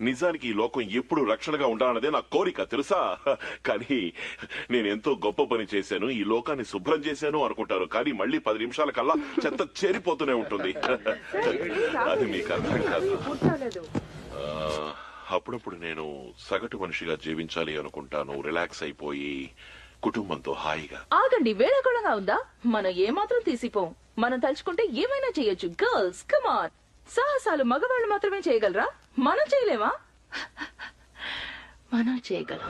నిజానికి ఈ లోకం ఎప్పుడు రక్షణగా ఉండాలన్నదే నా కోరిక తెలుసా. కానీ నేనెంతో గొప్ప పని చేశాను, ఈ లోకాన్ని శుభ్రం చేశాను అనుకుంటారు, కానీ మళ్ళీ 10 నిమిషాల కల్లా చెత్త చేరిపోతూనే ఉంటుంది. అది మీకు అర్థం కాదు. అప్పుడప్పుడు నేను సగటు మనిషిగా జీవించాలి అనుకుంటాను, రిలాక్స్ అయిపోయి కుటుంబంతో హాయిగా. ఆగండి, వేళాకోళంగా ఉందా? మనం ఏమాత్రం తీసిపోం. మనం తలుచుకుంటే ఏమైనా చేయొచ్చు. Girls come on. సాహసాలు మగవాళ్ళు మాత్రమే చేయగలరా? మనం చేయలేమా? మనం చేయగలం.